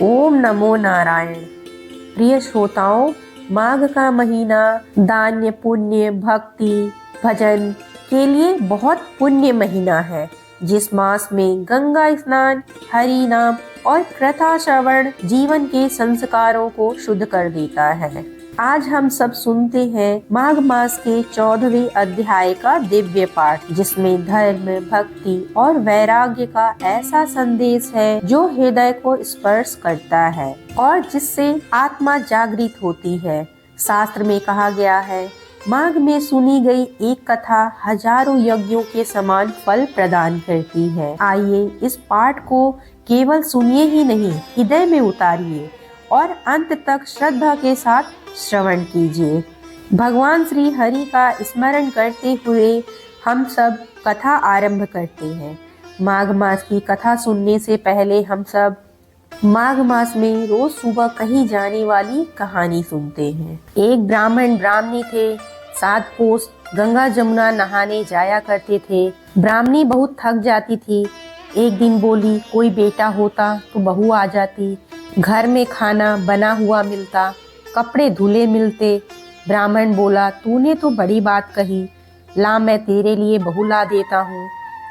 ओम नमो नारायण। प्रिय श्रोताओं, माघ का महीना दान्य पुण्य भक्ति भजन के लिए बहुत पुण्य महीना है। जिस मास में गंगा स्नान, हरि नाम और कथा श्रवण जीवन के संस्कारों को शुद्ध कर देता है। आज हम सब सुनते हैं माघ मास के 14वें अध्याय का दिव्य पाठ, जिसमें धर्म, भक्ति और वैराग्य का ऐसा संदेश है जो हृदय को स्पर्श करता है और जिससे आत्मा जागृत होती है। शास्त्र में कहा गया है, माघ में सुनी गई एक कथा हजारों यज्ञों के समान फल प्रदान करती है। आइए इस पाठ को केवल सुनिए ही नहीं, हृदय में उतारिए और अंत तक श्रद्धा के साथ श्रवण कीजिए। भगवान श्री हरि का स्मरण करते हुए हम सब कथा आरंभ करते हैं। माघ मास की कथा सुनने से पहले हम सब माघ मास में रोज सुबह कही जाने वाली कहानी सुनते हैं। एक ब्राह्मण ब्राह्मणी थे। 7 कोस गंगा जमुना नहाने जाया करते थे। ब्राह्मणी बहुत थक जाती थी। एक दिन बोली, कोई बेटा होता तो बहू आ जाती, घर में खाना बना हुआ मिलता, कपड़े धुले मिलते। ब्राह्मण बोला, तूने तो बड़ी बात कही, ला मैं तेरे लिए बहू ला देता हूँ।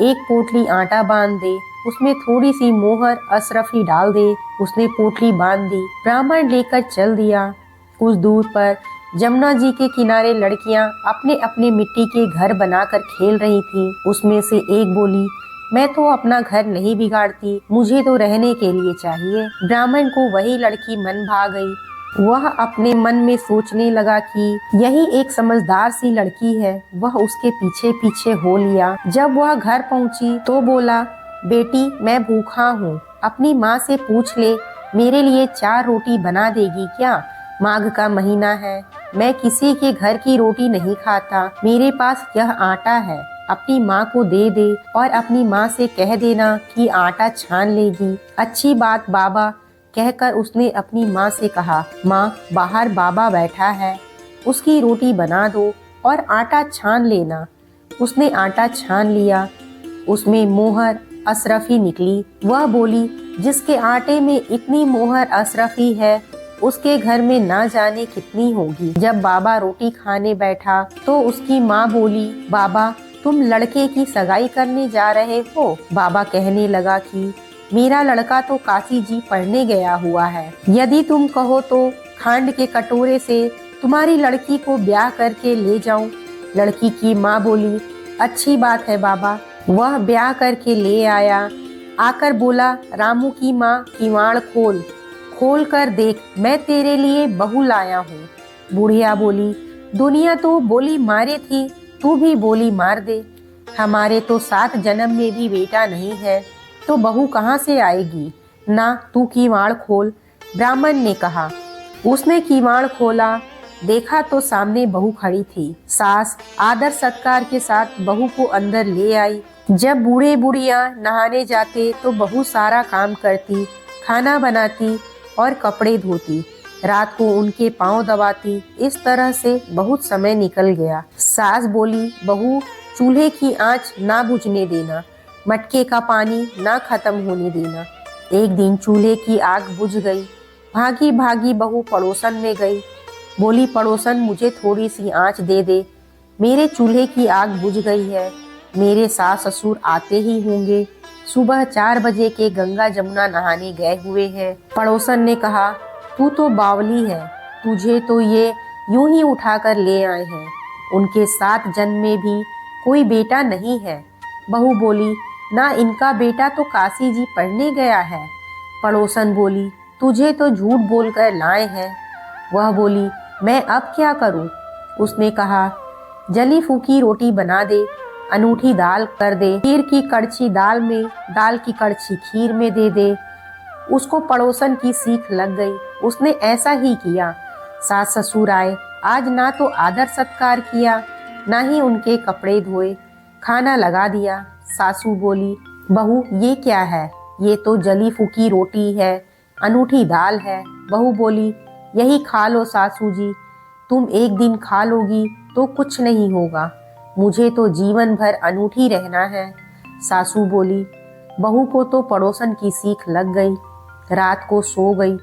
एक पोटली आटा बांध दे, उसमें थोड़ी सी मोहर अशरफी डाल दे। उसने पोटली बांध दी। ब्राह्मण लेकर चल दिया। कुछ दूर पर जमुना जी के किनारे लड़कियां अपने अपने मिट्टी के घर बनाकर खेल रही थीं। उसमें से एक बोली, मैं तो अपना घर नहीं बिगाड़ती, मुझे तो रहने के लिए चाहिए। ब्राह्मण को वही लड़की मन भा गई। वह अपने मन में सोचने लगा कि यही एक समझदार सी लड़की है। वह उसके पीछे पीछे हो लिया। जब वह घर पहुंची तो बोला, बेटी मैं भूखा हूँ, अपनी माँ से पूछ ले, मेरे लिए 4 रोटी बना देगी क्या? माघ का महीना है, मैं किसी के घर की रोटी नहीं खाता, मेरे पास यह आटा है, अपनी माँ को दे दे और अपनी माँ से कह देना कि आटा छान लेगी। अच्छी बात बाबा, कहकर उसने अपनी माँ से कहा, माँ बाहर बाबा बैठा है, उसकी रोटी बना दो और आटा छान लेना। उसने आटा छान लिया। उसमें मोहर अशरफी निकली। वह बोली, जिसके आटे में इतनी मोहर अशरफी है उसके घर में ना जाने कितनी होगी। जब बाबा रोटी खाने बैठा तो उसकी माँ बोली, बाबा तुम लड़के की सगाई करने जा रहे हो? बाबा कहने लगा कि मेरा लड़का तो काशी जी पढ़ने गया हुआ है, यदि तुम कहो तो खांड के कटोरे से तुम्हारी लड़की को ब्याह करके ले जाऊं। लड़की की माँ बोली, अच्छी बात है बाबा। वह ब्याह करके ले आया। आकर बोला, रामू की माँ किवाड़ खोल, खोल कर देख, मैं तेरे लिए बहू लाया हूँ। बुढ़िया बोली, दुनिया तो बोली मारे थी, तू भी बोली मार दे। हमारे तो 7 जन्म में भी बेटा नहीं है, तो बहू कहाँ से आएगी? ना तू किवाड़ खोल। ब्राह्मण ने कहा। उसने किवाड़ खोला। देखा तो सामने बहू खड़ी थी। सास आदर सत्कार के साथ बहू को अंदर ले आई। जब बूढ़े बुढ़िया नहाने जाते तो बहू सारा काम करती, खाना बनाती और कपड़े धोती, रात को उनके पांव दबाती। इस तरह से बहुत समय निकल गया। सास बोली, बहू चूल्हे की आंच ना बुझने देना, मटके का पानी ना खत्म होने देना। एक दिन चूल्हे की आग बुझ गई। भागी भागी बहू पड़ोसन में गई। बोली, पड़ोसन मुझे थोड़ी सी आंच दे दे, मेरे चूल्हे की आग बुझ गई है, मेरे सास ससुर आते ही होंगे, सुबह 4 बजे के गंगा जमुना नहाने गए हुए हैं। पड़ोसन ने कहा, तू तो बावली है, तुझे तो ये यूं ही उठाकर ले आए हैं, उनके 7 जन्म में भी कोई बेटा नहीं है। बहू बोली, ना इनका बेटा तो काशी जी पढ़ने गया है। पड़ोसन बोली, तुझे तो झूठ बोलकर लाए हैं। वह बोली, मैं अब क्या करूं? उसने कहा, जली फूकी रोटी बना दे, अनूठी दाल कर दे, खीर की कड़छी दाल में, दाल की कड़छी खीर में दे दे। उसको पड़ोसन की सीख लग गई। उसने ऐसा ही किया। सास ससुर आए। आज ना तो आदर सत्कार किया, ना ही उनके कपड़े धोए, खाना लगा दिया। सासू बोली, बहू ये क्या है? ये तो जली फूकी रोटी है, अनूठी दाल है। बहू बोली, यही खा लो सासू जी, तुम एक दिन खा लोगी तो कुछ नहीं होगा, मुझे तो जीवन भर अनूठी रहना है। सासू बोली, बहू को तो पड़ोसन की सीख लग गई। रात को सो गई।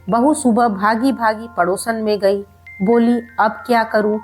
बहू सुबह भागी भागी पड़ोसन में गई। बोली, अब क्या करूं?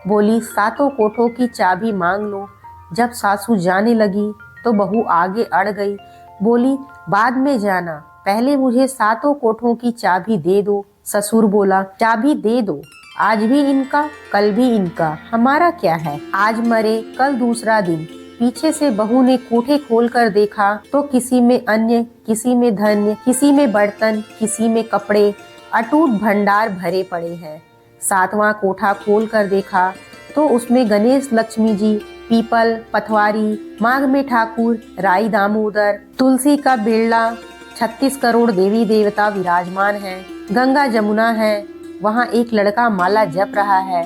बोली, सातों कोठों की चाबी मांग लो। जब सासू जाने लगी तो बहू आगे अड़ गई। बोली, बाद में जाना, पहले मुझे सातों कोठों की चाबी दे दो। ससुर बोला, चाबी दे दो, आज भी इनका कल भी इनका, हमारा क्या है, आज मरे कल दूसरा दिन। पीछे से बहू ने कोठे खोलकर देखा तो किसी में अन्न, किसी में धन्य, किसी में बर्तन, किसी में कपड़े, अटूट भंडार भरे पड़े हैं। सातवां कोठा खोलकर देखा तो उसमें गणेश लक्ष्मी जी, पीपल, पथवारी, माघ में ठाकुर, राई दामोदर, तुलसी का बिरला, 36 करोड़ देवी देवता विराजमान हैं। गंगा जमुना है, वहाँ एक लड़का माला जप रहा है।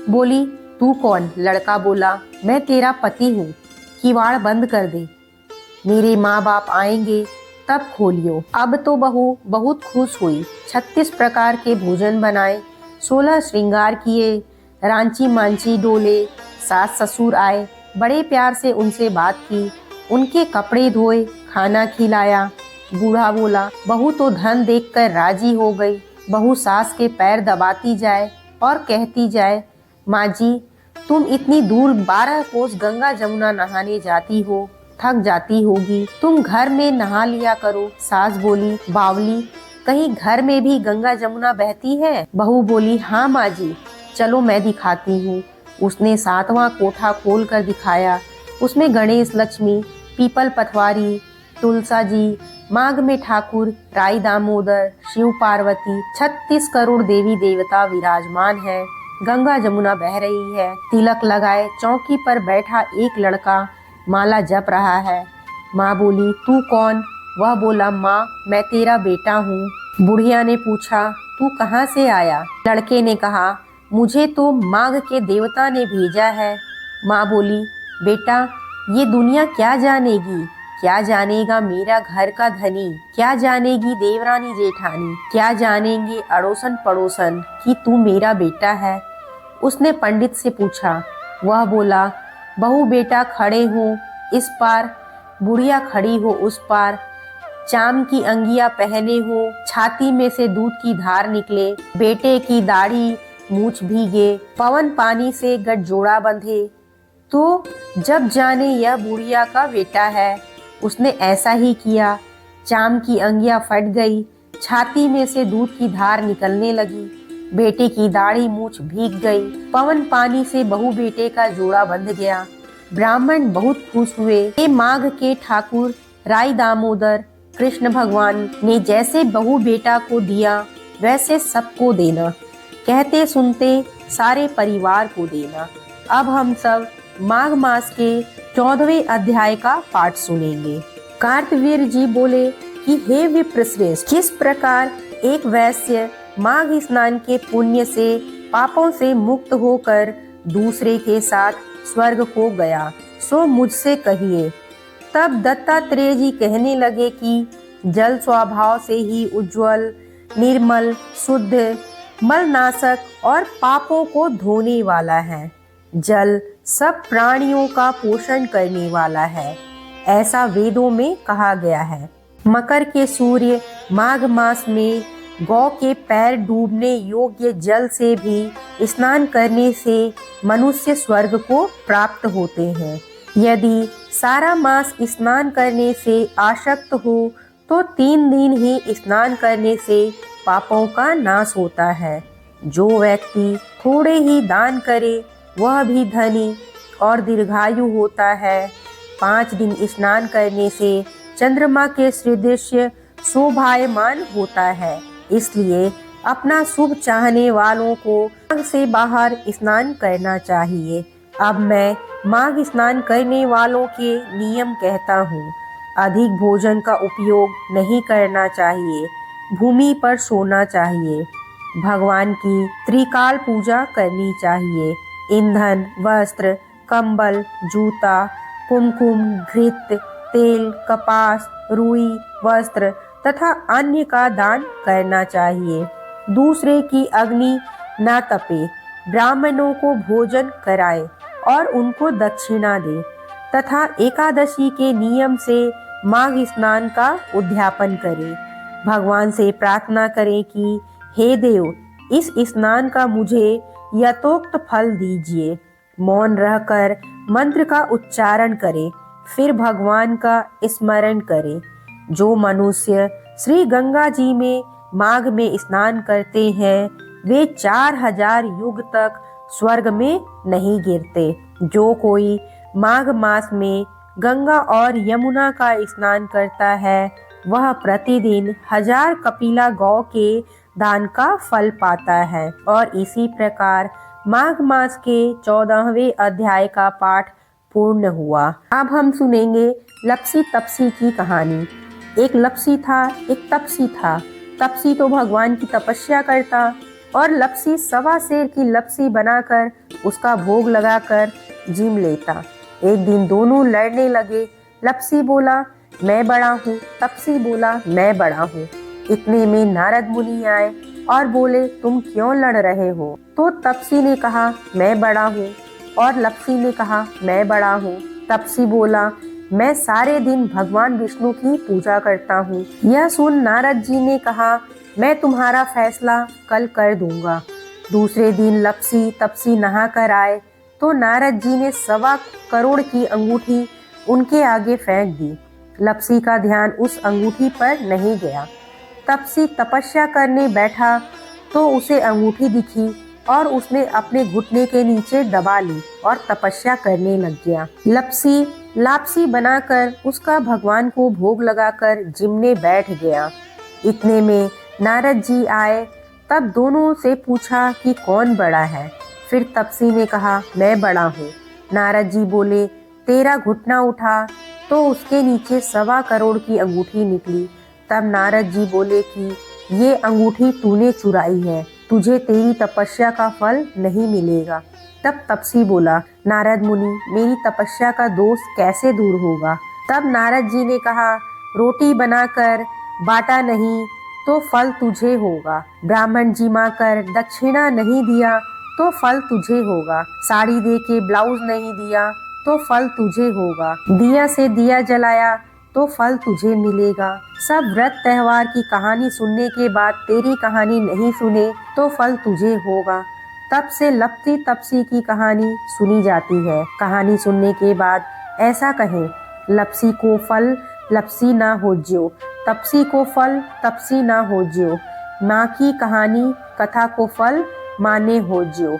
बोली, तू कौन? लड़का बोला, मैं तेरा पति हूँ, किवाड़ बंद कर दे, मेरे माँ बाप आएंगे तब खोलियो। अब तो बहू बहुत खुश हुई। 36 प्रकार के भोजन बनाए, 16 श्रृंगार किए, रांची मांची डोले। सास ससुर आए, बड़े प्यार से उनसे बात की, उनके कपड़े धोए, खाना खिलाया। बूढ़ा बोला, बहू तो धन देखकर राजी हो गई। बहू सास के पैर दबाती जाए और कहती जाए, माँ जी, तुम इतनी दूर 12 कोस गंगा जमुना नहाने जाती हो, थक जाती होगी, तुम घर में नहा लिया करो। सास बोली, बावली, कहीं घर में भी गंगा जमुना बहती है? बहू बोली, हाँ माँ जी, चलो मैं दिखाती हूँ। उसने सातवां कोठा खोल कर दिखाया। उसमें गणेश लक्ष्मी, पीपल पथवारी, तुलसा जी, माघ में ठाकुर, राई दामोदर, शिव पार्वती, 36 करोड़ देवी देवता विराजमान है। गंगा जमुना बह रही है। तिलक लगाए चौकी पर बैठा एक लड़का माला जप रहा है। माँ बोली, तू कौन? वह बोला, माँ, मैं तेरा बेटा हूँ। बुढ़िया ने पूछा, तू कहाँ से आया? लड़के ने कहा, मुझे तो माघ के देवता ने भेजा है। माँ बोली, बेटा, ये दुनिया क्या जानेगी, क्या जानेगा मेरा घर का धनी, क्या जानेगी देवरानी जेठानी, क्या जानेंगे अड़ोसन पड़ोसन कि तू मेरा बेटा है। उसने पंडित से पूछा। वह बोला, बहू बेटा खड़े हो इस पार, बुढ़िया खड़ी हो उस पार, चाम की अंगिया पहने हो, छाती में से दूध की धार निकले, बेटे की दाढ़ी मूछ भीगे, पवन पानी से गठजोड़ा बंधे, तो जब जाने यह बुढ़िया का बेटा है। उसने ऐसा ही किया। चाम की अंगिया फट गई, छाती में से दूध की धार निकलने लगी, बेटे की दाढ़ी मूछ भीग गई, पवन पानी से बहू बेटे का जोड़ा बंध गया। ब्राह्मण बहुत खुश हुए। ये माघ के ठाकुर राई दामोदर कृष्ण भगवान ने जैसे बहू बेटा को दिया वैसे सबको देना, कहते सुनते सारे परिवार को देना। अब हम सब माघ मास के 14वें अध्याय का पाठ सुनेंगे। कार्तवीर जी बोले कि हे विप्रश्रेष्ठ, किस प्रकार एक वैश्य माघ स्नान के पुण्य से पापों से मुक्त होकर दूसरे के साथ स्वर्ग को गया, सो मुझसे कहिए। तब दत्तात्रेय जी कहने लगे कि जल स्वभाव से ही उज्ज्वल, निर्मल, शुद्ध, मलनाशक और पापों को धोने वाला है। जल सब प्राणियों का पोषण करने वाला है, ऐसा वेदों में कहा गया है। मकर के सूर्य माघ मास में गौ के पैर डूबने योग्य जल से भी स्नान करने से मनुष्य स्वर्ग को प्राप्त होते हैं। यदि सारा मास स्नान करने से आसक्त हो तो 3 दिन ही स्नान करने से पापों का नाश होता है। जो व्यक्ति थोड़े ही दान करे वह भी धनी और दीर्घायु होता है। 5 दिन स्नान करने से चंद्रमा के सदृश्य शोभायमान होता है। इसलिए अपना शुभ चाहने वालों को माघ से बाहर स्नान करना चाहिए। अब मैं माघ स्नान करने वालों के नियम कहता हूँ। अधिक भोजन का उपयोग नहीं करना चाहिए, भूमि पर सोना चाहिए, भगवान की त्रिकाल पूजा करनी चाहिए, ईंधन, वस्त्र, कंबल, जूता, कुमकुम, घृत, तेल, कपास, रुई, वस्त्र तथा अन्य का दान करना चाहिए। दूसरे की अग्नि न तपे, ब्राह्मणों को भोजन कराए और उनको दक्षिणा दे तथा एकादशी के नियम से माघ स्नान का उद्यापन करे। भगवान से प्रार्थना करें कि हे देव, इस स्नान का मुझे यथोक्त फल दीजिए। मौन रहकर मंत्र का उच्चारण करें, फिर भगवान का स्मरण करें। जो मनुष्य श्री गंगा जी में माघ में स्नान करते हैं वे 4000 युग तक स्वर्ग में नहीं गिरते। जो कोई माघ मास में गंगा और यमुना का स्नान करता है वह प्रतिदिन 1000 कपिला गौ के दान का फल पाता है। और इसी प्रकार माघ मास के 14वें अध्याय का पाठ पूर्ण हुआ। अब हम सुनेंगे लप्सी तपसी की कहानी। एक लप्सी था, एक तपसी था। तपसी तो भगवान की तपस्या करता और लप्सी 1.25 सेर की लप्सी बनाकर उसका भोग लगाकर जिम लेता। एक दिन दोनों लड़ने लगे। लप्सी बोला मैं बड़ा हूँ, तपसी बोला मैं बड़ा हूँ। इतने में नारद मुनि आए और बोले तुम क्यों लड़ रहे हो? तो तपसी ने कहा मैं बड़ा हूँ और लप्सी ने कहा मैं बड़ा हूँ। तपसी बोला मैं सारे दिन भगवान विष्णु की पूजा करता हूँ। यह सुन नारद जी ने कहा मैं तुम्हारा फैसला कल कर दूंगा। दूसरे दिन लप्सी तपसी नहा कर आए तो नारद जी ने 1.25 करोड़ की अंगूठी उनके आगे फेंक दी। लप्सी का ध्यान उस अंगूठी पर नहीं गया। तपसी तपस्या करने बैठा तो उसे अंगूठी दिखी और उसने अपने घुटने के नीचे दबा ली और तपस्या करने लग गया। लप्सी लापसी बनाकर उसका भगवान को भोग लगाकर जिमने बैठ गया। इतने में नारद जी आए। तब दोनों से पूछा कि कौन बड़ा है। फिर तपसी ने कहा मैं बड़ा हूँ। नारद जी बोले तेरा घुटना उठा तो उसके नीचे 1.25 करोड़ की अंगूठी निकली। तब नारद जी बोले कि ये अंगूठी तूने चुराई है, तुझे तेरी तपस्या का फल नहीं मिलेगा। तब तपसी बोला नारद मुनि मेरी तपस्या का दोष कैसे दूर होगा? तब नारद जी ने कहा रोटी बनाकर बांटा नहीं तो फल तुझे होगा। ब्राह्मण जिमा कर दक्षिणा नहीं दिया तो फल तुझे होगा। साड़ी दे के ब्लाउज नहीं दिया तो फल तुझे होगा। दिया से दिया जलाया तो फल तुझे मिलेगा। सब व्रत त्योहार की कहानी सुनने के बाद तेरी कहानी नहीं सुने तो फल तुझे होगा। तब से लप्सी तपसी की कहानी सुनी जाती है। कहानी सुनने के बाद ऐसा कहें लप्सी को फल लप्सी ना हो ज्यो, तपसी को फल तपसी ना हो ज्यो, माँ की कहानी कथा को फल माने हो ज्यो।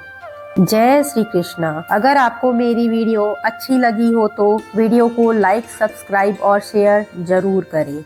जय श्री कृष्णा। अगर आपको मेरी वीडियो अच्छी लगी हो तो वीडियो को लाइक, सब्सक्राइब और शेयर जरूर करें।